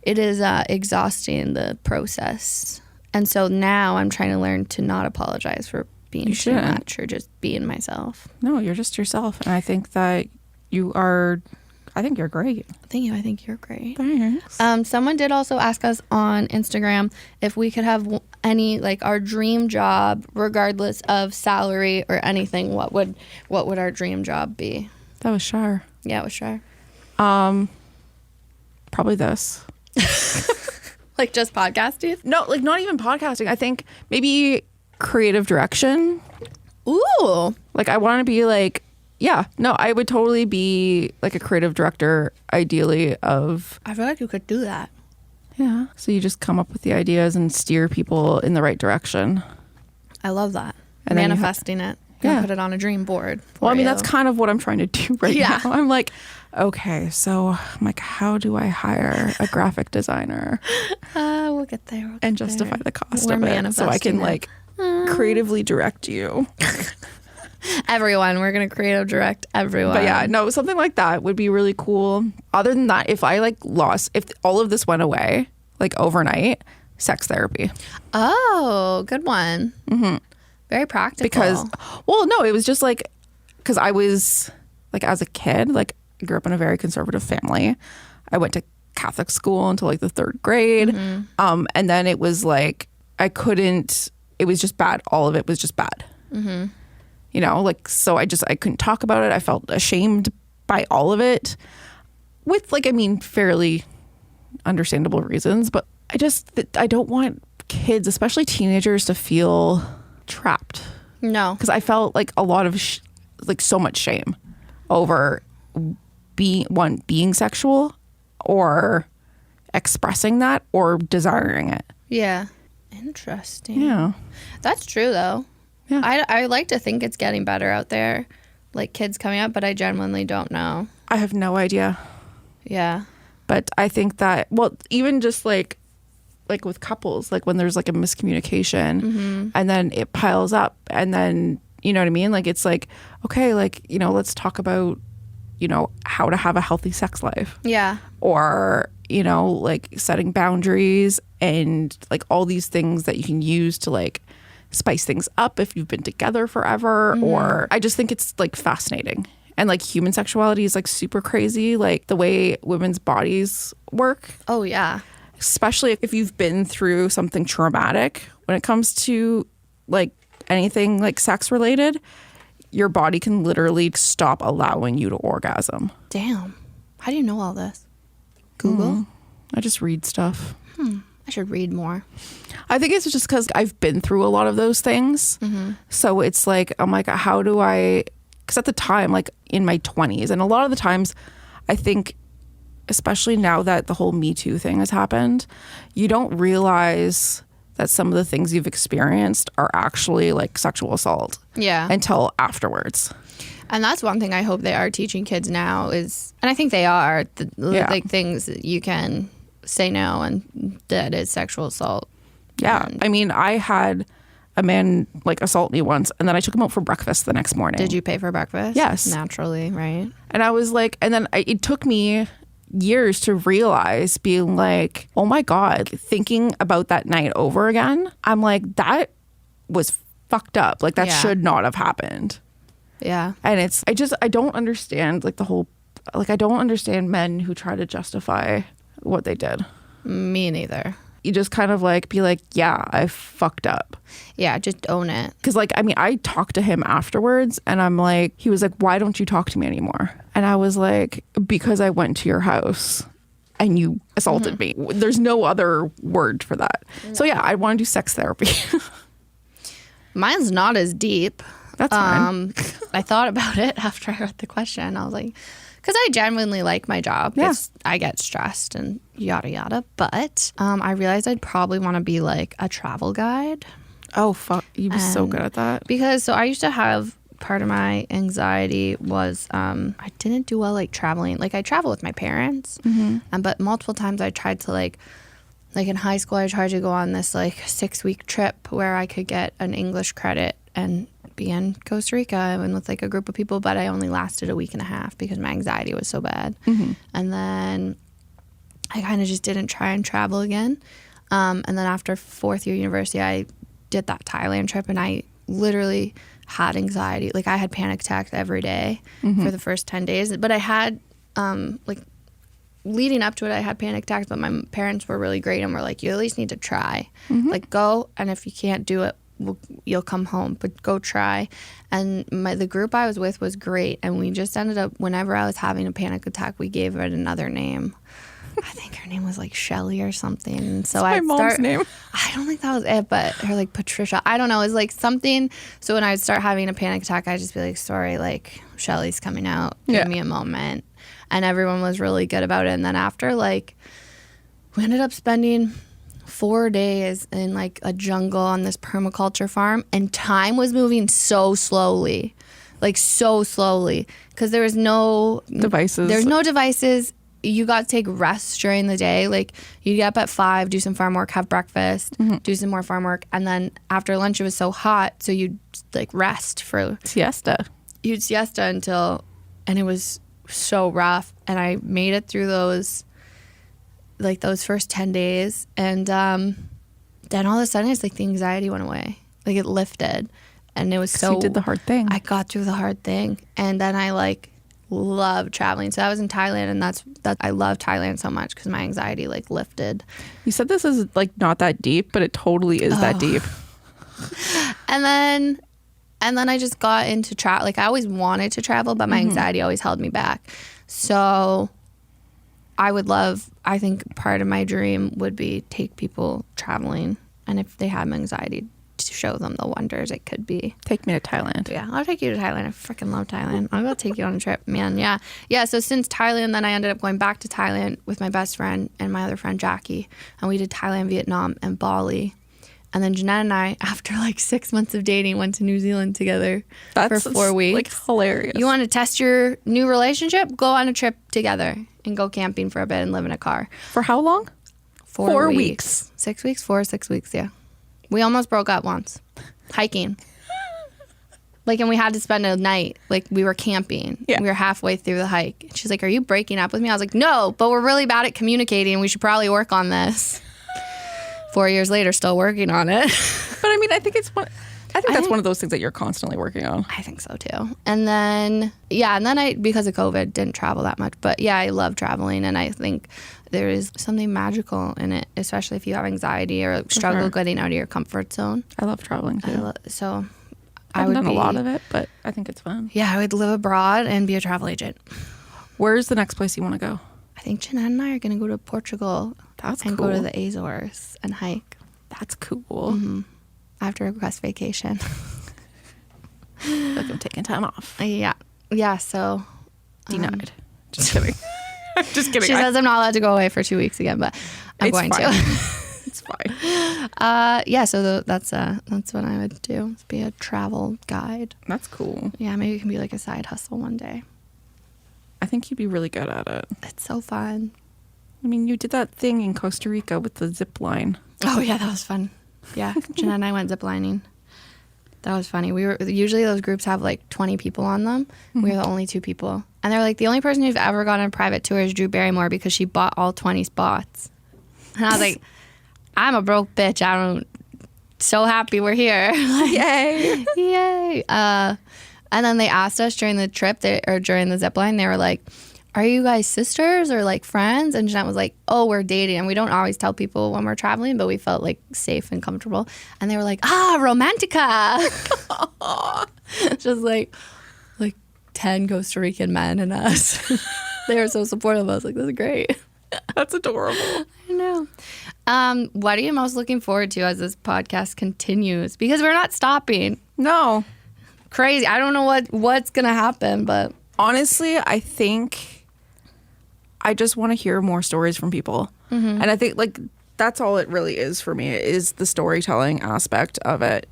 it is exhausting, the process. And so now I'm trying to learn to not apologize for being too much or just being myself. No, you're just yourself. And I think that I think you're great. Thank you. I think you're great. Thanks. Someone did also ask us on Instagram if we could have any, like, our dream job, regardless of salary or anything. What would our dream job be? That was Shar. Yeah, it was Shar. Probably this. Like just podcasting? No, like not even podcasting. I think maybe creative direction. Ooh. Like I want to be like, I would totally be like a creative director, ideally of. I feel like you could do that. Yeah. So you just come up with the ideas and steer people in the right direction. I love that. And manifesting it. Yeah. Put it on a dream board. Well, I mean, that's kind of what I'm trying to do right Yeah. now. I'm like, okay, so I'm like, how do I hire a graphic designer? We'll get there. And justify the cost of it so I can like creatively direct you. Everyone. We're going to creative direct everyone. But yeah, no, something like that would be really cool. Other than that, if all of this went away, like overnight, sex therapy. Oh, good one. Mm-hmm. Very practical. It was just like, because I was like, as a kid, like I grew up in a very conservative family. I went to Catholic school until like the 3rd grade. Mm-hmm. And then it was like, it was just bad. All of it was just bad. Mm-hmm. Like, so I couldn't talk about it. I felt ashamed by all of it with fairly understandable reasons. But I don't want kids, especially teenagers, to feel trapped. No. Because I felt like a lot of so much shame over being sexual or expressing that or desiring it. Yeah. Interesting. Yeah. That's true though. Yeah. I like to think it's getting better out there, like kids coming up, but I genuinely don't know. I have no idea. Yeah. But I think that, even just like with couples, like when there's like a miscommunication mm-hmm. and then it piles up and then, you know what I mean? Like, it's like, okay, like, let's talk about, how to have a healthy sex life. Yeah. Or, like setting boundaries and like all these things that you can use to like spice things up if you've been together forever. Mm-hmm. Or I just think it's like fascinating. And like human sexuality is like super crazy, like the way women's bodies work. Oh, yeah. Especially if you've been through something traumatic when it comes to like anything like sex related, your body can literally stop allowing you to orgasm. Damn. How do you know all this? Google? I just read stuff. I should read more. I think it's just because I've been through a lot of those things. Mm-hmm. So it's like, I'm like, how do I, because at the time, like in my 20s, and a lot of the times I think, especially now that the whole Me Too thing has happened, you don't realize that some of the things you've experienced are actually like sexual assault. Yeah. Until afterwards. And that's one thing I hope they are teaching kids now is, and I think they are, like things that you can say no and that is sexual assault. Yeah. And I mean, I had a man like assault me once and then I took him out for breakfast the next morning. Did you pay for breakfast? Yes. Naturally, right? And I was like, and then it took me years to realize, being like, oh my God, thinking about that night over again, I'm like, that was fucked up. Like that should not have happened. Yeah. And I don't understand like the whole, like I don't understand men who try to justify what they did. Me neither. You just kind of like be like, yeah, I fucked up. Yeah, just own it. Because like, I mean, I talked to him afterwards and I'm like, he was like, why don't you talk to me anymore? And I was like, because I went to your house and you assaulted me. There's no other word for that. So yeah, I want to do sex therapy. Mine's not as deep. That's fine. I thought about it after I read the question. I was like, because I genuinely like my job. Yeah. I get stressed and yada yada. But I realized I'd probably want to be like a travel guide. Oh, fuck. You'd be so good at that. Because so I used to have, part of my anxiety was I didn't do well like traveling. Like I travel with my parents, but multiple times I tried to like in high school I tried to go on this like 6-week trip where I could get an English credit and be in Costa Rica and with like a group of people, but I only lasted a week and a half because my anxiety was so bad. And then I kind of just didn't try and travel again. And then after 4th year university, I did that Thailand trip and I literally had anxiety. Like I had panic attacks every day for the first 10 days, but I had like leading up to it, I had panic attacks, but my parents were really great and were like, you at least need to try. Like go, and if you can't do it, you'll come home, but go try. And the group I was with was great, and we just ended up, whenever I was having a panic attack, we gave it another name. I think her name was like Shelly or something. So my mom's name. I don't think that was it, but her like Patricia. I don't know. It was like something. So when I would start having a panic attack, I'd just be like, sorry, like Shelly's coming out. Give me a moment. And everyone was really good about it. And then after, like, we ended up spending 4 days in like a jungle on this permaculture farm, and time was moving so slowly, like so slowly, because there was no devices. There's no devices. You got to take rests during the day. Like you get up at 5, do some farm work, have breakfast, do some more farm work, and then after lunch it was so hot, so you'd like rest for siesta. You'd siesta until, and it was so rough. And I made it through those first 10 days, and then all of a sudden it's like the anxiety went away, like it lifted, and it was so. You did the hard thing. I got through the hard thing, and then I like love traveling. So I was in Thailand, and that's I love Thailand so much because my anxiety like lifted. You said this is like not that deep, but it totally is that deep. And then I just got into travel. Like I always wanted to travel, but my anxiety always held me back. So I think part of my dream would be take people traveling, and if they have anxiety, to show them the wonders it could be. Take me to Thailand. Yeah, I'll take you to Thailand. I freaking love Thailand. I'll go take you on a trip, man. Yeah. Yeah, so since Thailand, then I ended up going back to Thailand with my best friend and my other friend, Jackie. And we did Thailand, Vietnam, and Bali. And then Jeanette and I, after like 6 months of dating, went to New Zealand together for 4 weeks. Like hilarious. You want to test your new relationship? Go on a trip together and go camping for a bit and live in a car. For how long? 4 weeks. 6 weeks? 4 or 6 weeks, yeah. We almost broke up once. Hiking. Like, and we had to spend a night. Like, we were camping. Yeah. We were halfway through the hike. And she's like, are you breaking up with me? I was like, no, but we're really bad at communicating. We should probably work on this. 4 years later, still working on it. But I mean, I think that's one of those things that you're constantly working on. I think so too. And then, I, because of COVID, didn't travel that much. But yeah, I love traveling, and I think there is something magical in it, especially if you have anxiety or struggle getting out of your comfort zone. I love traveling too. I would done a lot of it, but I think it's fun. Yeah, I would live abroad and be a travel agent. Where's the next place you want to go? I think Jeanette and I are going to go to Portugal. That's and cool. Go to the Azores and hike. That's cool. Mm-hmm. I have to request vacation. Like I'm taking time off. Yeah, so. Denied. Just kidding. Just kidding. She says I'm not allowed to go away for 2 weeks again, but I'm going to. It's fine. So that's what I would do, is be a travel guide. That's cool. Yeah, maybe it can be like a side hustle one day. I think you'd be really good at it. It's so fun. I mean, you did that thing in Costa Rica with the zip line. Oh, yeah, that was fun. Yeah, Jeanette and I went zip lining. That was funny. Usually those groups have like 20 people on them. Mm-hmm. We were the only 2 people. And they're like, the only person who's ever gone on a private tour is Drew Barrymore because she bought all 20 spots. And I was like, I'm a broke bitch. So happy we're here. Yay. Yay. And then they asked us during the trip, during the zip line, they were like, are you guys sisters or like friends? And Jeanette was like, oh, we're dating. And we don't always tell people when we're traveling, but we felt like safe and comfortable. And they were like, romantica. Just like 10 Costa Rican men and us. They were so supportive. I was like, this is great. That's adorable. I know. What are you most looking forward to as this podcast continues? Because we're not stopping. No. Crazy. I don't know what's going to happen, but... Honestly, I think I just want to hear more stories from people. Mm-hmm. And I think, like, that's all it really is for me, is the storytelling aspect of it.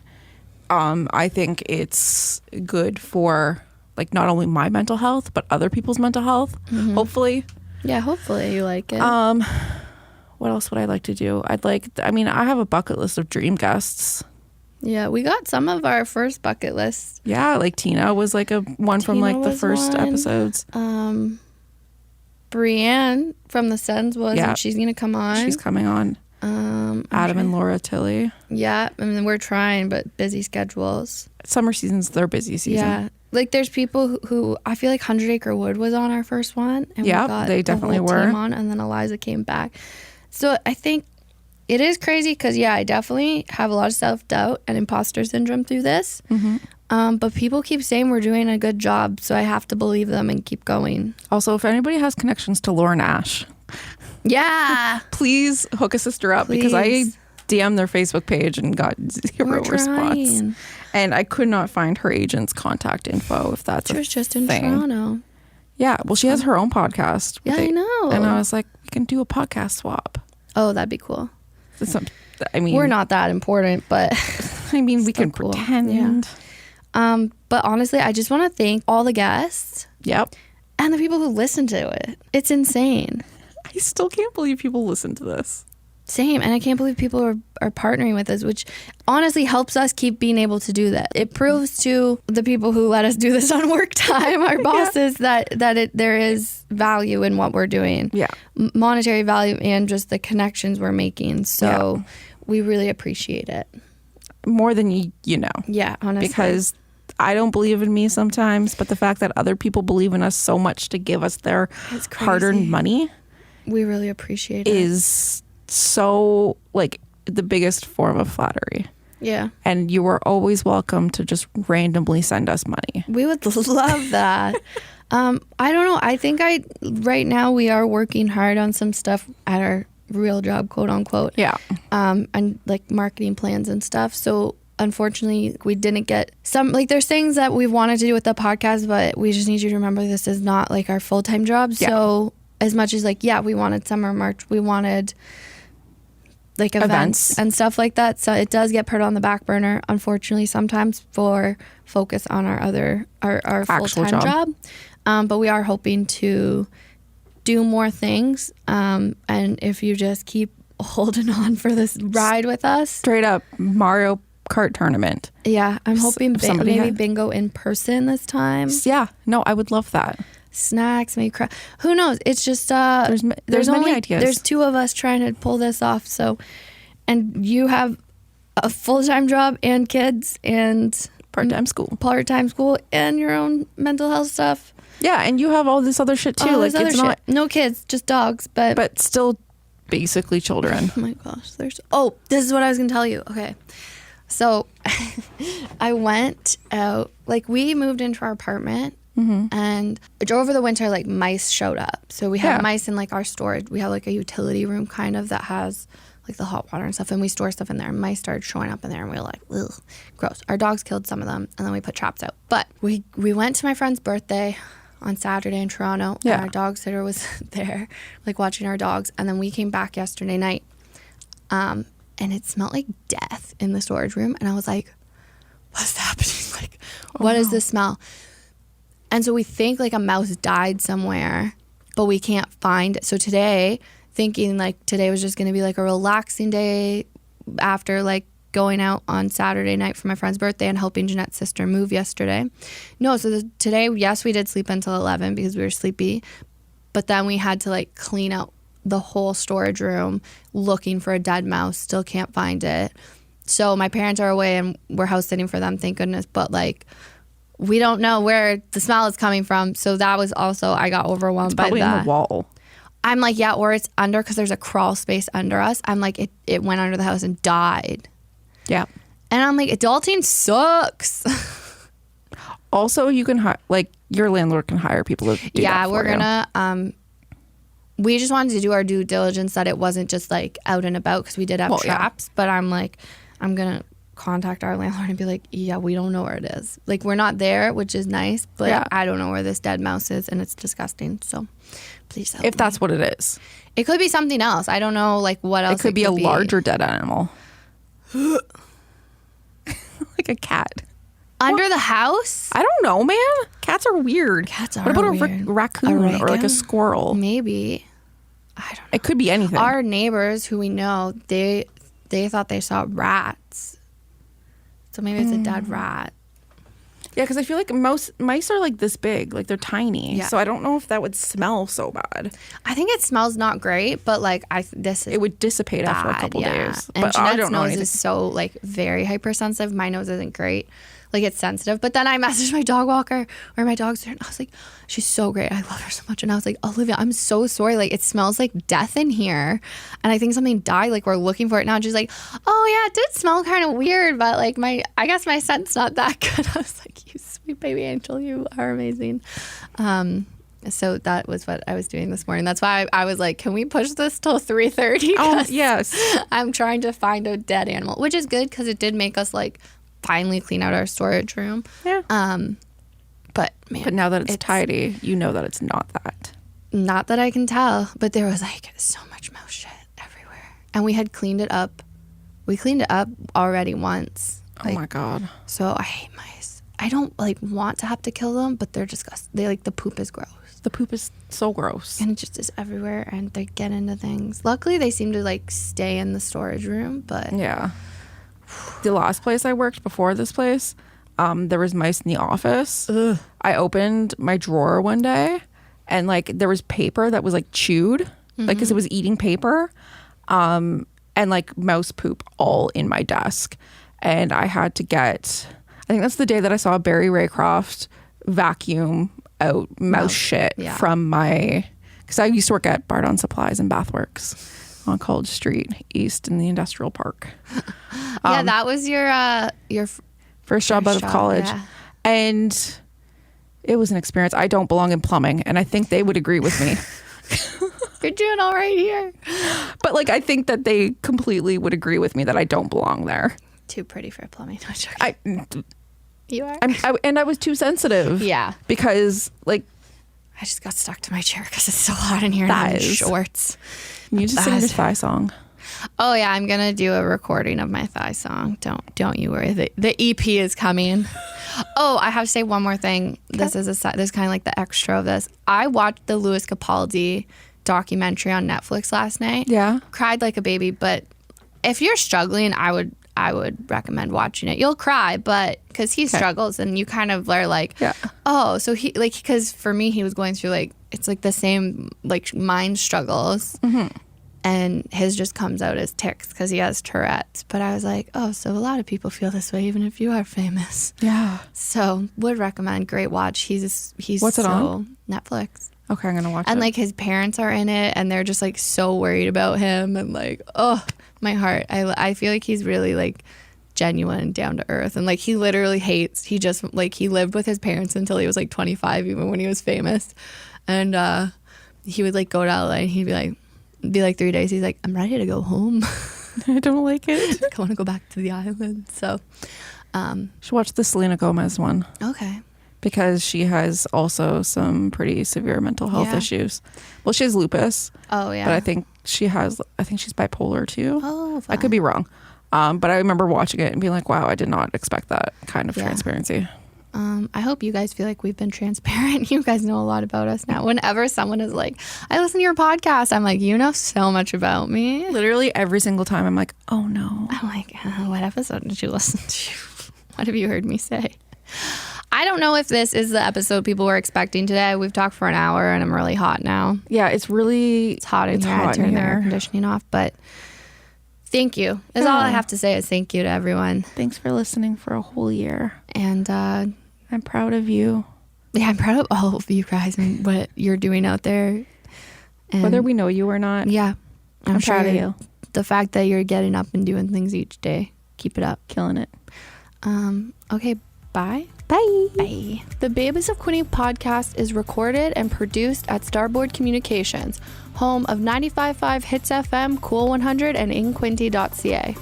I think it's good for, like, not only my mental health, but other people's mental health, hopefully. Yeah, hopefully you like it. What else would I like to do? I have a bucket list of dream guests. Yeah, we got some of our first bucket list. Yeah, like Tina was like one from like the first episodes. Brienne from the Sens was, and she's going to come on. She's coming on. Adam and Laura Tilley. Yeah, I mean, we're trying, but busy schedules. Summer season's their busy season. Yeah. Like, there's people who I feel like 100 Acre Wood was on our first one. And yeah, we got they definitely the whole were. team on, and then Eliza came back. So I think it is crazy because, yeah, I definitely have a lot of self-doubt and imposter syndrome through this. Mm-hmm. But people keep saying we're doing a good job, so I have to believe them and keep going. Also, if anybody has connections to Lauren Ash... Yeah. Please hook a sister up, because I DM'd their Facebook page and got zero response. And I could not find her agent's contact info, if that's a thing. She was just in Toronto. Yeah. Well, she has her own podcast. Yeah, I know. And I was like, we can do a podcast swap. Oh, that'd be cool. We're not that important, but I mean, we can pretend. Yeah. But honestly, I just want to thank all the guests. Yep. And the people who listen to it. It's insane. I still can't believe people listen to this. Same. And I can't believe people are partnering with us, which honestly helps us keep being able to do that. It proves to the people who let us do this on work time, our bosses, that there is value in what we're doing. Yeah. Monetary value and just the connections we're making. So we really appreciate it. More than you know. Yeah, honestly. Because I don't believe in me sometimes, but the fact that other people believe in us so much to give us their hard-earned money... We really appreciate it. Is so, like, the biggest form of flattery. Yeah. And you are always welcome to just randomly send us money. We would love that. I don't know. I think right now we are working hard on some stuff at our real job, quote unquote. Yeah. And like marketing plans and stuff. So unfortunately, we didn't get some, like, there's things that we wanted to do with the podcast, but we just need you to remember this is not like our full-time job. Yeah. So as much as, like, yeah, we wanted summer march, we wanted like events and stuff like that. So it does get put on the back burner, unfortunately, sometimes for focus on our full-time job. But we are hoping to do more things. And if you just keep holding on for this ride with us. Straight up Mario Kart tournament. Yeah, I'm hoping maybe bingo in person this time. Yeah, no, I would love that. Snacks, maybe who knows? It's just there's many ideas. There's two of us trying to pull this off. So, and you have a full-time job and kids and part-time school and your own mental health stuff. Yeah, and you have all this other shit too. Like it's not no kids, just dogs, but still basically children. Oh my gosh, this is what I was gonna tell you. Okay, so I went out. Like, we moved into our apartment. Mm-hmm. And over the winter, like, mice showed up. So we have mice in, like, our storage. We have, like, a utility room kind of that has, like, the hot water and stuff. And we store stuff in there. And mice started showing up in there. And we were like, ugh, gross. Our dogs killed some of them. And then we put traps out. But we went to my friend's birthday on Saturday in Toronto. Yeah. And our dog sitter was there, like, watching our dogs. And then we came back yesterday night. And it smelled like death in the storage room. And I was like, what's happening? Like, what is this smell? And so we think, like, a mouse died somewhere, but we can't find it. So today, thinking, like, today was just going to be, like, a relaxing day after, like, going out on Saturday night for my friend's birthday and helping Jeanette's sister move yesterday. No, so today, yes, we did sleep until 11 because we were sleepy. But then we had to, like, clean out the whole storage room looking for a dead mouse. Still can't find it. So my parents are away and we're house sitting for them, thank goodness. But, like, we don't know where the smell is coming from. So that was also, I got overwhelmed by that. Probably in the wall. I'm like, yeah, or it's under, because there's a crawl space under us. I'm like, it went under the house and died. Yeah. And I'm like, adulting sucks. Also, you can, like, your landlord can hire people to do that for we're going to, we just wanted to do our due diligence that it wasn't just like out and about because we did have traps. But I'm like, I'm going to contact our landlord and be like, yeah, we don't know where it is. Like, we're not there, which is nice, but I don't know where this dead mouse is, and it's disgusting. So please help if that's what it is. It could be something else. I don't know, like, what else. It could be a larger dead animal. Like a cat. Under the house? I don't know, man. Cats are weird. Cats are What about weird. a raccoon or like a squirrel? Maybe. I don't know. It could be anything. Our neighbors who we know, they thought they saw rats. So maybe it's a dead rat. Yeah, because I feel like mice are like this big, like they're tiny. Yeah. So I don't know if that would smell so bad. I think it smells not great, but like it would dissipate after a couple days. And but I Jeanette's don't know nose anything. is so like very hypersensitive. My nose isn't great. Like, it's sensitive. But then I messaged my dog walker or my dog's there, and I was like, she's so great. I love her so much. And I was like, Olivia, I'm so sorry. Like, it smells like death in here. And I think something died. Like, we're looking for it now. And she's like, oh, yeah, it did smell kind of weird. But, like, I guess my scent's not that good. I was like, you sweet baby angel. You are amazing. So that was what I was doing this morning. That's why I was like, can we push this till 3:30? Oh, yes. I'm trying to find a dead animal, which is good because it did make us, like, finally clean out our storage room. Yeah. But man, but now that it's tidy, you know that it's not that. Not that I can tell, but there was like so much mouse shit everywhere. And we had cleaned it up. We cleaned it up already once. Oh my God. So I hate mice. I don't like want to have to kill them, but they're disgusting. They like, the poop is gross. The poop is so gross. And it just is everywhere and they get into things. Luckily they seem to like stay in the storage room, but yeah. The last place I worked before this place, there was mice in the office. Ugh. I opened my drawer one day and like there was paper that was like chewed, like because it was eating paper, and like mouse poop all in my desk. And I had to get, I think that's the day that I saw Barry Raycroft vacuum out mouse shit from my, because I used to work at Bardon Supplies and Bathworks on College Street East in the industrial park. Yeah, that was your first job out of college. Yeah. And it was an experience. I don't belong in plumbing, and I think they would agree with me. You're doing all right here. But like, I think that they completely would agree with me that I don't belong there. Too pretty for plumbing. No, you are. And I was too sensitive. Yeah. Because like, I just got stuck to my chair because it's so hot in here and I'm in shorts. You just sing your thigh song. Oh yeah, I'm gonna do a recording of my thigh song. Don't you worry. The EP is coming. Oh, I have to say one more thing. This is this is kind of like the extra of this. I watched the Louis Capaldi documentary on Netflix last night. Yeah. Cried like a baby, but if you're struggling, I would recommend watching it. You'll cry, but because he struggles and you kind of are like, oh, so he like, because for me, he was going through like, it's like the same like mind struggles. And his just comes out as tics because he has Tourette's. But I was like, oh, so a lot of people feel this way, even if you are famous. Yeah. So would recommend. Great watch. He's What's it on? Netflix. Okay, I'm gonna watch it. And like his parents are in it, and they're just like so worried about him, and like, oh, my heart. I feel like he's really like genuine and down to earth, and like he literally hates. He just like he lived with his parents until he was like 25, even when he was famous, and he would like go to LA, and he'd be like 3 days. He's like, I'm ready to go home. I don't like it. I want to go back to the island. So, should watch the Selena Gomez one. Okay. Because she has also some pretty severe mental health issues. Well, she has lupus. Oh yeah. But I think she's bipolar too. Oh, fine. I could be wrong. But I remember watching it and being like, wow, I did not expect that kind of transparency. I hope you guys feel like we've been transparent. You guys know a lot about us now. Whenever someone is like, I listen to your podcast, I'm like, you know so much about me. Literally every single time I'm like, oh no. I'm like, what episode did you listen to? What have you heard me say? I don't know if this is the episode people were expecting today. We've talked for an hour and I'm really hot now. Yeah, it's hot in here. I turned the air conditioning off, but thank you. That's all I have to say is thank you to everyone. Thanks for listening for a whole year. And I'm proud of you. Yeah, I'm proud of all of you guys and what you're doing out there. And whether we know you or not. Yeah. I'm proud of you. The fact that you're getting up and doing things each day. Keep it up. Killing it. Okay, bye. Bye. Bye. The Babes of Quinte podcast is recorded and produced at Starboard Communications. home of 95.5 Hits FM, Cool 100, and InQuinte.ca.